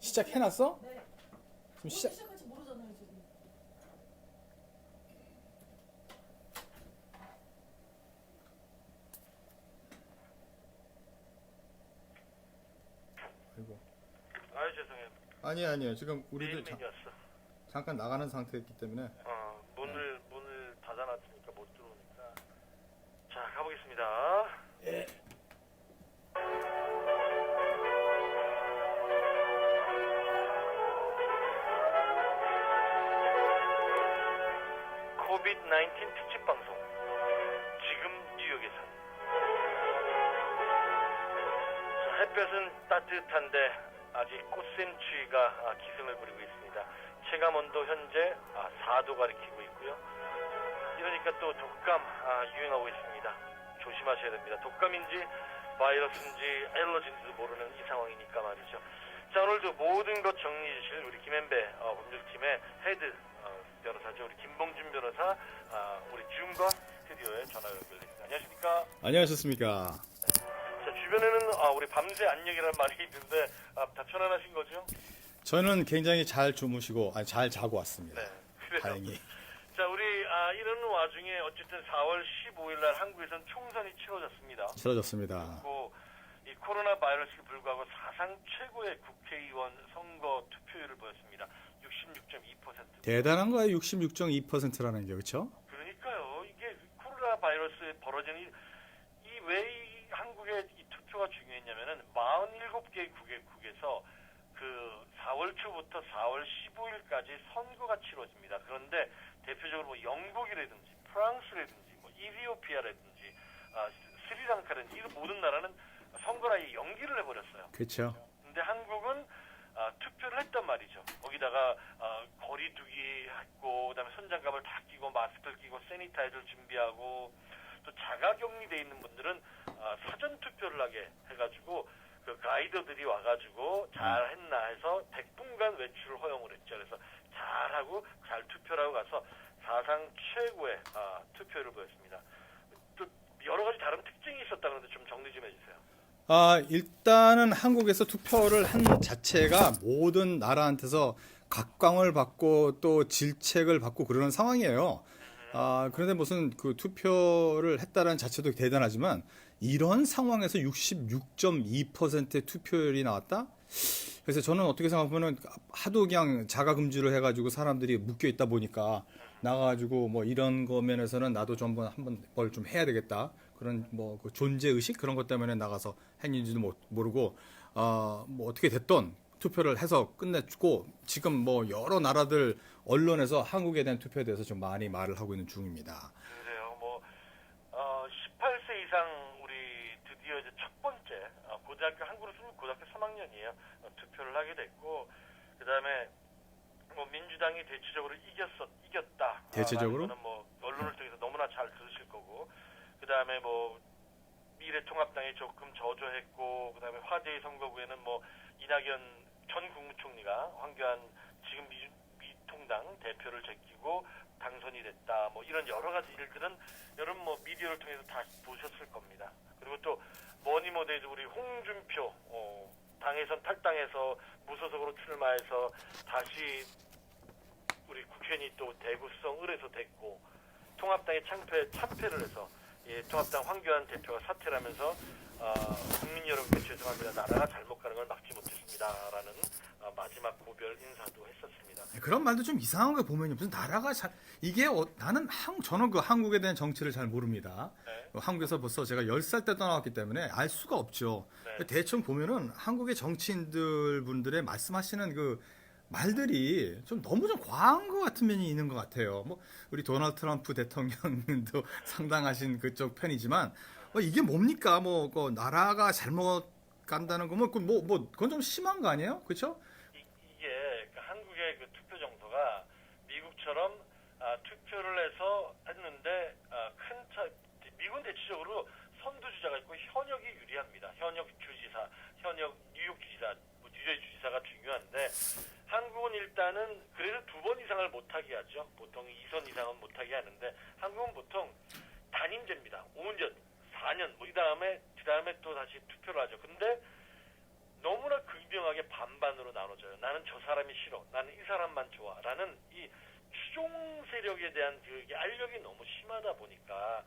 시작해놨어? 네. 지금 언제 시작할지 모르잖아요 지금. 아이고. 아유 죄송해요. 아니에요. 지금 우리도 메인이었어. 잠깐 나가는 상태였기 때문에. 문을 닫아놨으니까 못 들어오니까. 자 가보겠습니다. 예. 코비드-19 특집 방송. 지금 뉴욕에서. 자, 햇볕은 따뜻한데 아직 꽃샘추위가 기승을 부리고 있습니다. 체감 온도 현재 4도 가리키고 있고요. 이러니까 또 독감 유행하고 있습니다. 조심하셔야 됩니다. 독감인지 바이러스인지 알러지인지도 모르는 이 상황이니까 말이죠. 자, 오늘도 모든 것 정리해 주실 우리 김앤배 법률팀의 헤드 변호사죠. 우리 김봉준 변호사, 우리 지금과 스튜디오에 전화 연결됐습니다. 안녕하십니까? 안녕하셨습니까? 자, 주변에는 우리 밤새 안녕이라는 말이 있는데 다 편안하신 거죠? 저는 굉장히 잘 주무시고 잘 자고 왔습니다. 네, 그래요. 다행히. 자, 우리 이런 와중에 어쨌든 4월 15일 날 한국에선 총선이 치러졌습니다. 치러졌습니다. 그리고 이 코로나 바이러스에 불구하고 사상 최고의 국회의원 선거 투표율을 보였습니다. 66.2%. 대단한 거예요. 66.2%라는 게 그렇죠? 그러니까요. 이게 코로나 바이러스에 벌어지는 이 왜 한국의 이 투표가 중요했냐면은 47개 국에서 그 4월 초부터 4월 15일까지 선거가 치러집니다. 그런데 대표적으로 뭐 영국이라든지 프랑스라든지 뭐 이티오피아라든지 스리랑카라든지 이런 모든 나라는 선거를 아예 연기를 해버렸어요. 그렇죠. 근데 한국은 투표를 했단 말이죠. 거기다가 거리두기 했고, 그다음에 손장갑을 다 끼고 마스크를 끼고 세니타이저를 준비하고, 또 자가격리돼 있는 분들은 사전 투표를 하게 해가지고 그 가이드들이 와가지고 잘 했나 해서 100분간 외출을 허용을 했죠. 그래서 잘하고 잘 투표를 하고 가서 사상 최고의 투표를 보였습니다. 또 여러 가지 다른 특징이 있었다 그러는데 좀 정리 좀 해주세요. 일단은 한국에서 투표를 한 자체가 모든 나라한테서 각광을 받고 또 질책을 받고 그러는 상황이에요. 그런데 무슨 그 투표를 했다는 자체도 대단하지만 이런 상황에서 66.2%의 투표율이 나왔다? 그래서 저는 어떻게 생각하면은 하도 그냥 자가금주를 해가지고 사람들이 묶여 있다 보니까 나가가지고 뭐 이런 거 면에서는 나도 좀 한번 뭘 좀 해야 되겠다. 그런 뭐 그 존재 의식 그런 것 때문에 나가서 했는지도 모르고 뭐 어떻게 됐던 투표를 해서 끝냈고 지금 뭐 여러 나라들 언론에서 한국에 대한 투표에 대해서 좀 많이 말을 하고 있는 중입니다. 그래요. 뭐 18세 이상 우리 드디어 이제 첫 번째 고등학교 한국으로 쓰면 고등학교 3학년이에요. 투표를 하게 됐고 그다음에 뭐 민주당이 대체적으로 이겼다. 대체적으로? 거는 뭐 언론을 통해서 너무나 잘 들으실 거고 그다음에 뭐 미래통합당이 조금 저조했고 그다음에 화제의 선거구에는 뭐 이낙연 전 국무총리가 황교안 지금 미통당 대표를 제끼고 당선이 됐다. 뭐 이런 여러 가지 일들은 여러분 뭐 미디어를 통해서 다 보셨을 겁니다. 그리고 또 뭐니 뭐니 해도 우리 홍준표 당에선 탈당해서 무소속으로 출마해서 다시 우리 국회의원이 또 대구성 을에서 됐고 통합당이 참패를 해서 통합당 황교안 대표가 사퇴를 하면서 국민 여러분께 죄송합니다. 나라가 잘못 가는 걸 막지 못했습니다라는 마지막 고별 인사도 했었습니다. 그런 말도 좀 이상한 거 보면요. 무슨 나라가 이게 저는 그 한국에 대한 정치를 잘 모릅니다. 네. 한국에서 벌써 제가 10살 때 떠나왔기 때문에 알 수가 없죠. 네. 대충 보면은 한국의 정치인들 분들의 말씀하시는 그 말들이 좀 너무 좀 과한 것 같은 면이 있는 것 같아요. 뭐 우리 도널드 트럼프 대통령도 상당하신 그쪽 편이지만 이게 뭡니까? 뭐 그 나라가 잘못 간다는 거면 그건 좀 심한 거 아니에요? 그렇죠? 이게 한국의 그 투표 정서가 미국처럼 투표를 해서 했는데 미국은 대체적으로 선두주자가 있고 현역이 유리합니다. 현역 주지사, 현역 뉴욕 주지사, 뉴저지 주지사가 중요한데 한국은 일단은 그래도 2번 이상을 못하게 하죠. 보통 2선 이상은 못하게 하는데 한국은 보통 단임제입니다. 5년, 4년 뭐 그 다음에 또 다시 투표를 하죠. 근데 너무나 분명하게 반반으로 나눠져요. 나는 저 사람이 싫어. 나는 이 사람만 좋아. 라는 이 추종 세력에 대한 그 알력이 너무 심하다 보니까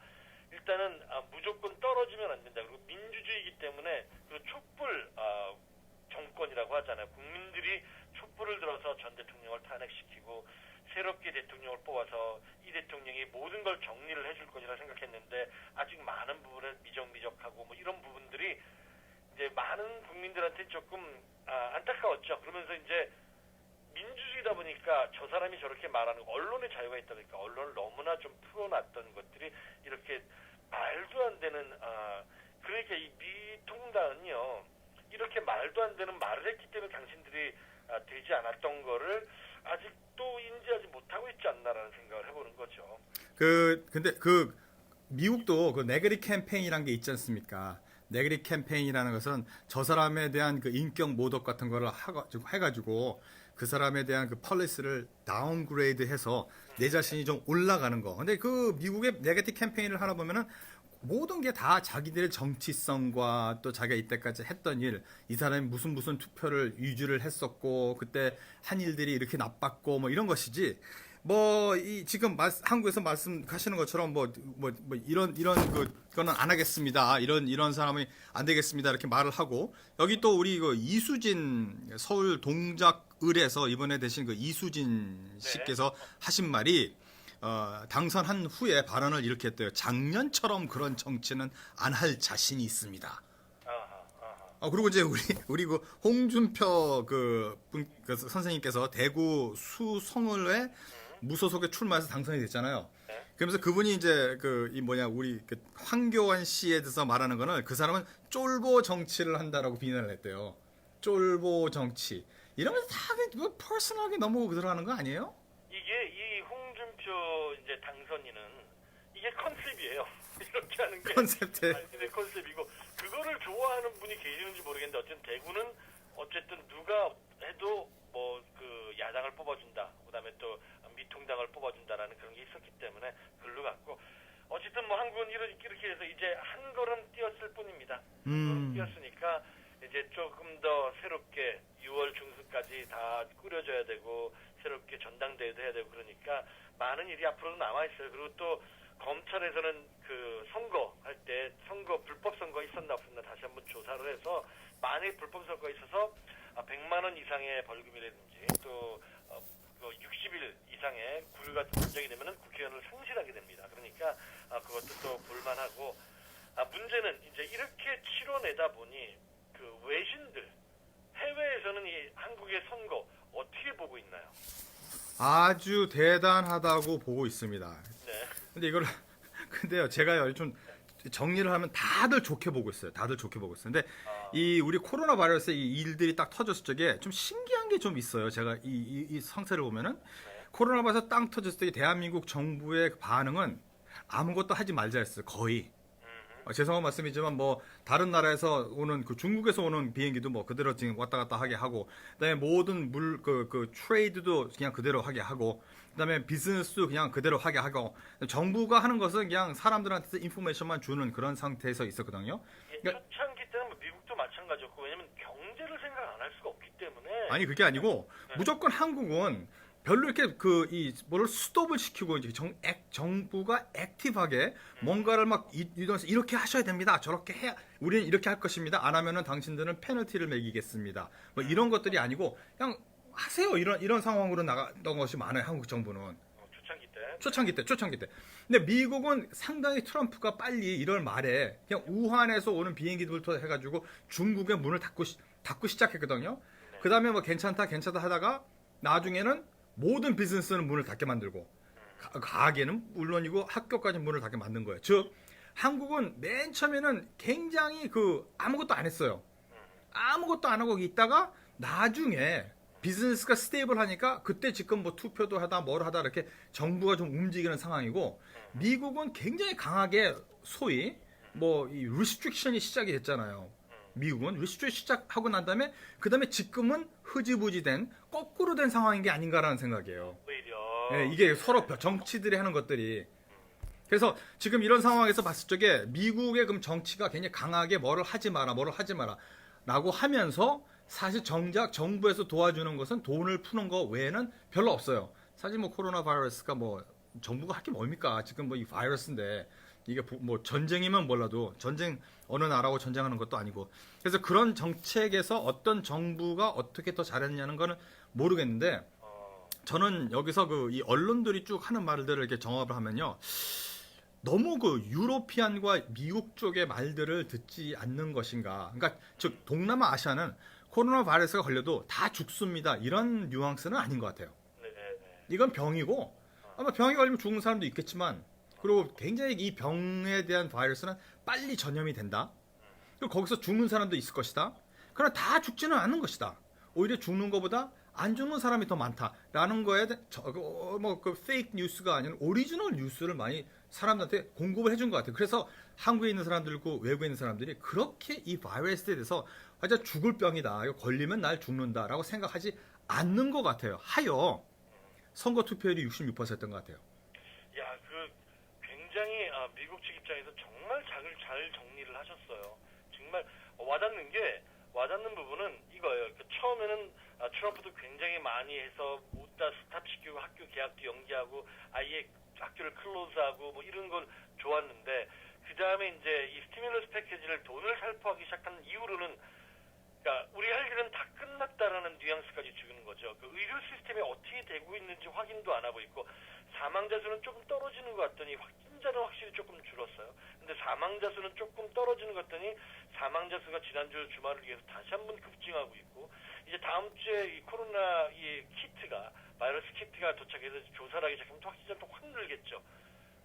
일단은 무조건 떨어지면 안 된다. 그리고 민주주의이기 때문에 그 촛불 정권이라고 하잖아요. 국민들이 촛불을 들어서 전 대통령을 탄핵시키고 새롭게 대통령을 뽑아서 이 대통령이 모든 걸 정리를 해줄 것이라 생각했는데 아직 많은 부분에 미적미적하고 뭐 이런 부분들이 이제 많은 국민들한테 조금 안타까웠죠. 그러면서 이제 민주주의다 보니까 저 사람이 저렇게 말하는 거, 언론의 자유가 있다 보니까 언론을 너무나 좀 풀어놨던 것들이 이렇게 말도 안 되는 그러니까 이 미통당은요 이렇게 말도 안 되는 말을 했기 때문에 당신들이 되지 않았던 거를 아직도 인지하지 못하고 있지 않나라는 생각을 해보는 거죠. 근데 미국도 그 네거리 캠페인이라는 게 있지 않습니까? 네거리 캠페인이라는 것은 저 사람에 대한 그 인격 모독 같은 거를 해가지고 그 사람에 대한 그 폴리시를 다운그레이드 해서 내 자신이 좀 올라가는 거. 근데 그 미국의 네거티 캠페인을 하나 보면은 모든 게 다 자기들의 정치성과 또 자기가 이때까지 했던 일, 이 사람이 무슨 투표를 위주를 했었고, 그때 한 일들이 이렇게 나빴고, 뭐 이런 것이지, 지금 한국에서 말씀하시는 것처럼 그거는 안 하겠습니다. 이런 사람이 안 되겠습니다. 이렇게 말을 하고, 여기 또 우리 그 이수진 서울 동작을에서 이번에 되신 그 이수진 씨께서 하신 말이, 당선한 후에 발언을 이렇게 했대요. 작년처럼 그런 정치는 안 할 자신이 있습니다. 그리고 이제 우리 그 홍준표 그 선생님께서 대구 수성을에 무소속에 출마해서 당선이 됐잖아요. 그러면서 그분이 이제 우리 황교안 씨에 대해서 말하는 거는 그 사람은 쫄보 정치를 한다라고 비난을 했대요. 쫄보 정치. 이러면서 다 퍼스널하게 너무 들어가는 거 아니에요? 이게 이 홍준표 이제 당선인은 이게 컨셉이에요. 이렇게 하는 게 컨셉이고 그거를 좋아하는 분이 계시는지 모르겠는데 어쨌든 대구는 어쨌든 누가 해도 그 야당을 뽑아준다. 그다음에 또 미통당을 뽑아준다라는 그런 게 있었기 때문에 글로 갔고 어쨌든 한국은 이렇게 해서 이제 한 걸음 뛰었을 뿐입니다. 한 걸음 뛰었으니까 이제 조금 더 새롭게 6월 중순까지 다 꾸려져야 되고 새롭게 전당대회도 해야 되고 그러니까 많은 일이 앞으로도 남아있어요. 그리고 또 검찰에서는 그 선거할 때 불법 선거 있었나 없었나 다시 한번 조사를 해서 만약에 불법 선거가 있어서 100만 원 이상의 벌금이라든지 또 60일 이상의 구류가 판정이 되면은 국회의원을 상실하게 됩니다. 그러니까 그것도 또 볼만하고 문제는 이제 이렇게 치러내다 보니 그 외신들 해외에서는 이 한국의 선거 어떻게 보고 있나요? 아주 대단하다고 보고 있습니다. 네. 근데요, 제가요, 좀 정리를 하면 다들 좋게 보고 있어요. 근데 우리 코로나 바이러스 이 일들이 딱 터졌을 적에 좀 신기한 게 좀 있어요. 제가 이 상태를 보면은 코로나 바이러스 땅 터졌을 때 대한민국 정부의 반응은 아무것도 하지 말자 했어요. 거의. 죄송한 말씀이지만 다른 나라에서 오는 중국에서 오는 비행기도 그대로 지금 왔다 갔다 하게 하고 그다음에 모든 트레이드도 그냥 그대로 하게 하고 그다음에 비즈니스도 그냥 그대로 하게 하고 정부가 하는 것은 그냥 사람들한테 인포메이션만 주는 그런 상태에서 있었거든요. 그러니까 초창기 때는 미국도 마찬가지였고 왜냐면 경제를 생각 안 할 수가 없기 때문에 아니 그게 아니고 무조건 한국은 별로 이렇게 뭐를 스톱을 시키고 이제 정부가 액티브하게 뭔가를 이렇게 하셔야 됩니다. 저렇게 해야 우리는 이렇게 할 것입니다. 안 하면은 당신들은 페널티를 매기겠습니다. 이런 것들이 아니고 그냥 하세요. 이런 상황으로 나갔던 것이 많아요. 한국 정부는. 초창기 때. 근데 미국은 상당히 트럼프가 빨리 1월 말에 그냥 우한에서 오는 비행기들부터 해가지고 중국의 문을 닫고 시작했거든요. 그 다음에 괜찮다 하다가 나중에는 모든 비즈니스는 문을 닫게 만들고 가게는 물론이고 학교까지 문을 닫게 만든 거예요. 즉 한국은 맨 처음에는 굉장히 아무것도 안 했어요. 아무것도 안 하고 있다가 나중에 비즈니스가 스테이블 하니까 그때 지금 투표도 하다 뭘 하다 이렇게 정부가 좀 움직이는 상황이고 미국은 굉장히 강하게 소위 이 리스트릭션이 시작이 됐잖아요. 미국은 리스트릭션 시작하고 난 다음에 그다음에 지금은 흐지부지 된 거꾸로 된 상황인 게 아닌가라는 생각이에요. 네, 이게 서로 정치들이 하는 것들이. 그래서 지금 이런 상황에서 봤을 적에 미국의 그럼 정치가 굉장히 강하게 뭐를 하지 마라 라고 하면서 사실 정작 정부에서 도와주는 것은 돈을 푸는 거 외에는 별로 없어요. 사실 뭐 코로나 바이러스가 뭐 정부가 할 게 뭡니까? 지금 뭐 이 바이러스인데 이게 뭐 전쟁이면 몰라도 전쟁 어느 나라하고 전쟁하는 것도 아니고 그래서 그런 정책에서 어떤 정부가 어떻게 더 잘했냐는 거는 모르겠는데 저는 여기서 그 이 언론들이 쭉 하는 말들을 이렇게 정합을 하면요. 너무 그 유로피안과 미국 쪽의 말들을 듣지 않는 것인가. 그러니까 즉 동남아 아시아는 코로나 바이러스가 걸려도 다 죽습니다. 이런 뉘앙스는 아닌 것 같아요. 네, 네. 이건 병이고 아마 병이 걸리면 죽는 사람도 있겠지만 그리고 굉장히 이 병에 대한 바이러스는 빨리 전염이 된다. 그리고 거기서 죽는 사람도 있을 것이다. 그러나 다 죽지는 않는 것이다. 오히려 죽는 것보다 안 죽는 사람이 더 많다라는 거에 뭐그 페이크 뉴스가 아닌 오리지널 뉴스를 많이 사람들한테 공급을 해준 것 같아요. 그래서 한국에 있는 사람들과 외국에 있는 사람들이 그렇게 이 바이러스에 대해서 진짜 죽을 병이다. 이거 걸리면 날 죽는다라고 생각하지 않는 것 같아요. 하여 선거 투표율이 66%였던 것 같아요. 야, 그 굉장히 미국 측 입장에서 정말 잘 정리를 하셨어요. 정말 와닿는 부분은 이거예요. 그 처음에는 트럼프도 굉장히 많이 해서 못 다 스탑시키고 학교 개학도 연기하고 아예 학교를 클로즈하고 뭐 이런 건 좋았는데 그 다음에 이제 이 스티뮬러스 패키지를 돈을 살포하기 시작한 이후로는 그러니까 우리 할 일은 다 끝났다라는 뉘앙스까지 주는 거죠. 그 의료 시스템이 어떻게 되고 있는지 확인도 안 하고 있고 사망자 수는 조금 떨어지는 것 같더니 확진자는 확실히 조금 줄었어요. 근데 사망자 수는 조금 떨어지는 것 같더니 사망자 수가 지난주 주말을 위해서 다시 한번 급증하고 있고 이제 다음 주에 이 코로나 이 키트가 바이러스 키트가 도착해서 조사를 하기 시작하면 확진자 또 확 늘겠죠.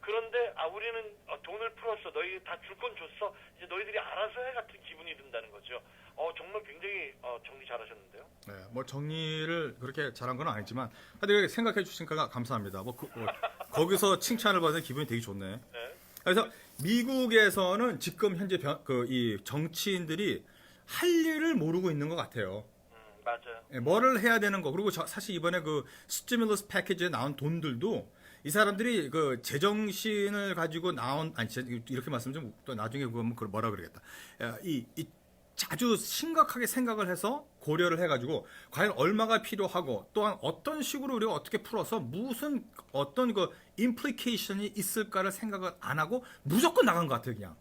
그런데 우리는 돈을 풀었어. 너희 다 줄 건 줬어. 이제 너희들이 알아서 해 같은 기분이 든다는 거죠. 정말 굉장히 정리 잘하셨는데요. 네, 뭐 정리를 그렇게 잘한 건 아니지만 하여튼 생각해 주시니까 감사합니다. 거기서 칭찬을 받은 기분이 되게 좋네. 네. 그래서 미국에서는 지금 현재 이 정치인들이 할 일을 모르고 있는 것 같아요. 맞아요. 예, 뭐를 해야 되는 거 그리고 사실 이번에 그 스티뮬러스 패키지에 나온 돈들도 이 사람들이 그 제정신을 가지고 이렇게 말씀드리면 또 나중에 그건 뭐라 그러겠다. 이 자주 심각하게 생각을 해서 고려를 해가지고 과연 얼마가 필요하고 또한 어떤 식으로 우리가 어떻게 풀어서 어떤 그 임플리케이션이 있을까를 생각을 안 하고 무조건 나간 것 같아요 그냥.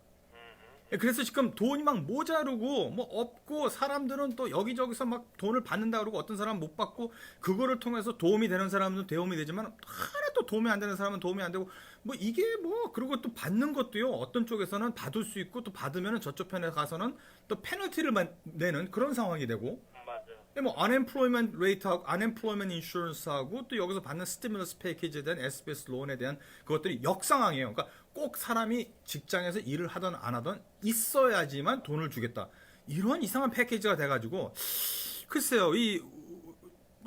그래서 지금 돈이 막 모자르고 뭐 없고 사람들은 또 여기저기서 막 돈을 받는다 그러고 어떤 사람은 못 받고 그거를 통해서 도움이 되는 사람은 도움이 되지만 하나도 도움이 안 되는 사람은 도움이 안 되고 뭐 이게 뭐 그리고 또 받는 것도요 어떤 쪽에서는 받을 수 있고 또 받으면은 저쪽 편에 가서는 또 페널티를 내는 그런 상황이 되고 맞아요. 뭐 unemployment rate하고 unemployment insurance하고 또 여기서 받는 스티뮬러스 패키지에 대한 SBS 론에 대한 그것들이 역상황이에요. 그러니까 꼭 사람이 직장에서 일을 하든 안 하든 있어야지만 돈을 주겠다. 이런 이상한 패키지가 돼가지고 글쎄요.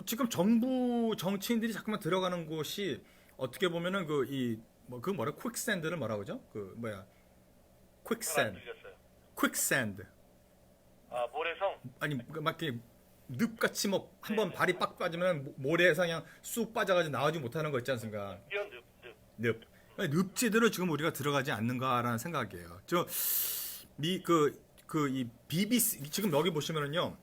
지금 정부 정치인들이 자꾸만 들어가는 곳이 어떻게 보면은 퀵샌드를 뭐라고 그러죠? 퀵샌드. 모래성. 아니 막 이렇게 늪같이 뭐 한번 발이 빡 빠지면 모래에서 그냥 쑥 빠져가지고 나오지 못하는 거 있지 않습니까? 이런 늪. 늪지대로 지금 우리가 들어가지 않는가라는 생각이에요. 이 BBC 지금 여기 보시면은요.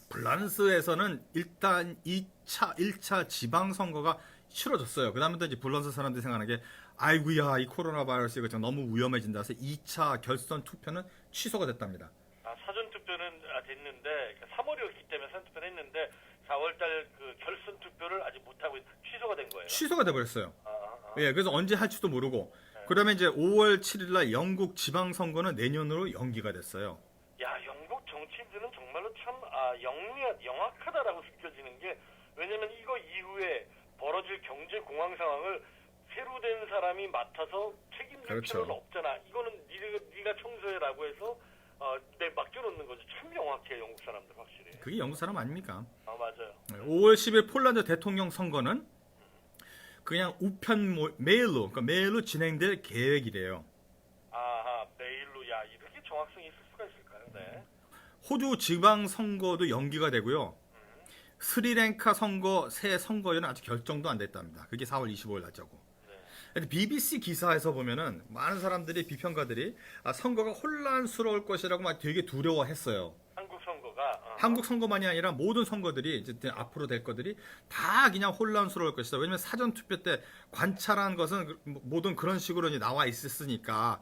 블란스에서는 일단 1차 지방선거가 치러졌어요. 그 다음부터 이제 블란스 사람들이 생각하는 게 아이고야 이 코로나 바이러스 이거 너무 위험해진다 해서 2차 결선 투표는 취소가 됐답니다. 사전 투표는 됐는데 3월이었기 때문에 사전 투표를 했는데 4월달 그 결선 투표를 아직 못 하고 취소가 된 거예요. 취소가 돼버렸어요. 예, 그래서 언제 할지도 모르고. 그다음에 이제 5월 7일날 영국 지방선거는 내년으로 연기가 됐어요. 야, 영국 정치인들은 정말로 참 영악하다라고 느껴지는 게 왜냐면 이거 이후에 벌어질 경제 공황 상황을 새로 된 사람이 맡아서 책임질 그렇죠. 필요는 없잖아. 이거는 네가 청소해라고 해서 맡겨놓는 거죠. 참 영악해요, 영국 사람들 확실히. 그게 영국 사람 아닙니까? 맞아요. 5월 10일 폴란드 대통령 선거는 그냥 우편 메일로 진행될 계획이래요. 메일로 이렇게 정확성이 있을 수가 있을까요? 네. 호주 지방 선거도 연기가 되고요. 스리랭카 선거 새 선거에는 아직 결정도 안 됐답니다. 그게 4월 25일 날짜고. 네. BBC 기사에서 보면은 많은 사람들이 비평가들이 선거가 혼란스러울 것이라고 막 되게 두려워했어요. 한국 선거가 한국 선거만이 아니라 모든 선거들이 이제 앞으로 될 것들이 다 그냥 혼란스러울 것이다. 왜냐면 사전 투표 때 관찰한 것은 모든 그런 식으로 이제 나와 있었으니까.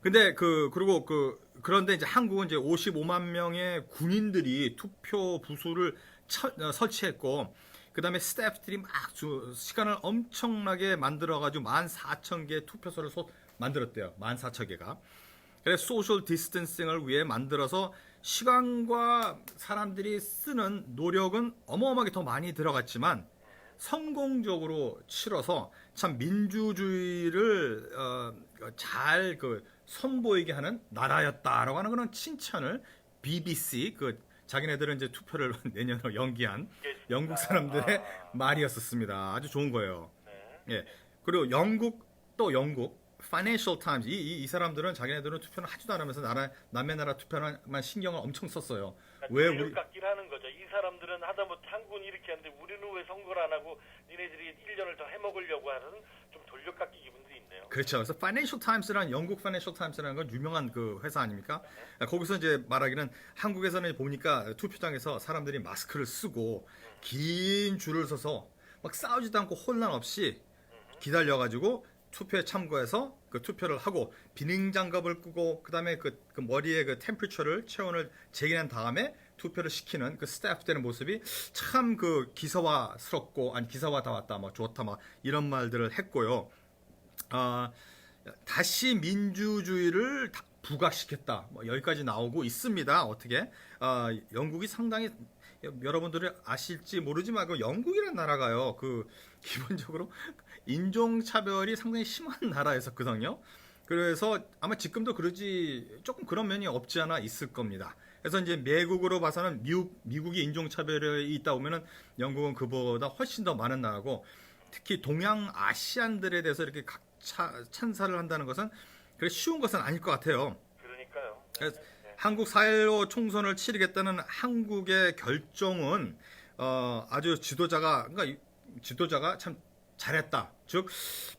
근데 그런데 이제 한국은 이제 55만 명의 군인들이 투표 부수를 설치했고, 그 다음에 스태프들이 막 시간을 엄청나게 만들어가지고 14,000개 투표소를 만들었대요. 14,000개가. 그래서 소셜 디스턴싱을 위해 만들어서 시간과 사람들이 쓰는 노력은 어마어마하게 더 많이 들어갔지만 성공적으로 치러서 참 민주주의를 잘 선보이게 하는 나라였다라고 하는 그런 칭찬을 BBC 자기네들은 이제 투표를 내년으로 연기한 영국 사람들의 말이었었습니다. 아주 좋은 거예요. 예. 그리고 영국 Financial Times 이 사람들은 자기네들은 투표는 하지도 않으면서 남의 나라 투표만 신경을 엄청 썼어요. 왜 우리 깎기를 하는 거죠. 이 사람들은 하다못해 한국은 이렇게 하는데 우리는 왜 선거를 안 하고 니네들이 1년을 더 해먹으려고 하는 좀 돌려깎기 기분도 있네요. 그렇죠. 그래서 Financial Times라는 영국 Financial Times라는 건 유명한 그 회사 아닙니까? 거기서 이제 말하기는 한국에서는 보니까 투표장에서 사람들이 마스크를 쓰고 긴 줄을 서서 막 싸우지도 않고 혼란 없이 기다려가지고 투표에 참고해서 그 투표를 하고 비냉 장갑을 끄고 그다음에 그 머리에 그 템퍼처를 체온을 재기한 다음에 투표를 시키는 그 스태프들의 모습이 참 그 기사화스럽고 아니 기사화 다 왔다 막 좋다 막 이런 말들을 했고요. 다시 민주주의를 부각시켰다. 뭐 여기까지 나오고 있습니다. 어떻게? 영국이 상당히 여러분들이 아실지 모르지만 그 영국이라는 나라가요. 기본적으로 인종차별이 상당히 심한 나라였었거든요. 그래서 아마 지금도 조금 그런 면이 없지 않아 있을 겁니다. 그래서 이제 미국으로 봐서는 미국이 인종차별이 있다 보면은 영국은 그보다 훨씬 더 많은 나라고 특히 동양아시안들에 대해서 이렇게 찬사를 한다는 것은 그래 쉬운 것은 아닐 것 같아요. 그러니까요. 그래서 한국 4.15 총선을 치르겠다는 한국의 결정은 아주 지도자가 참 잘했다. 즉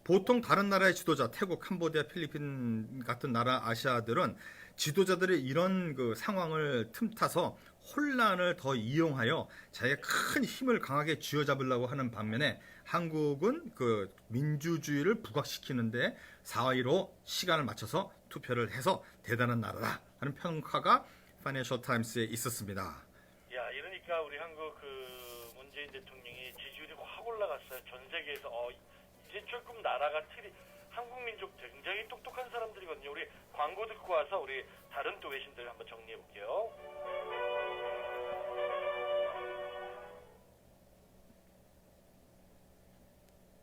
보통 다른 나라의 지도자, 태국, 캄보디아, 필리핀 같은 나라 아시아들은 지도자들이 이런 그 상황을 틈타서 혼란을 더 이용하여 자기의 큰 힘을 강하게 쥐어잡으려고 하는 반면에 한국은 그 민주주의를 부각시키는데 4.15 시간을 맞춰서 투표를 해서 대단한 나라다 하는 평가가 파이낸셜 타임스에 있었습니다. 야, 이러니까 우리 한국 문재인 대통령이 지지율이 확 올라갔어요. 전 세계에서 이제 조금 나라가 한국 민족 굉장히 똑똑한 사람들이거든요. 우리 광고 듣고 와서 우리 다른 또 외신들 한번 정리해 볼게요.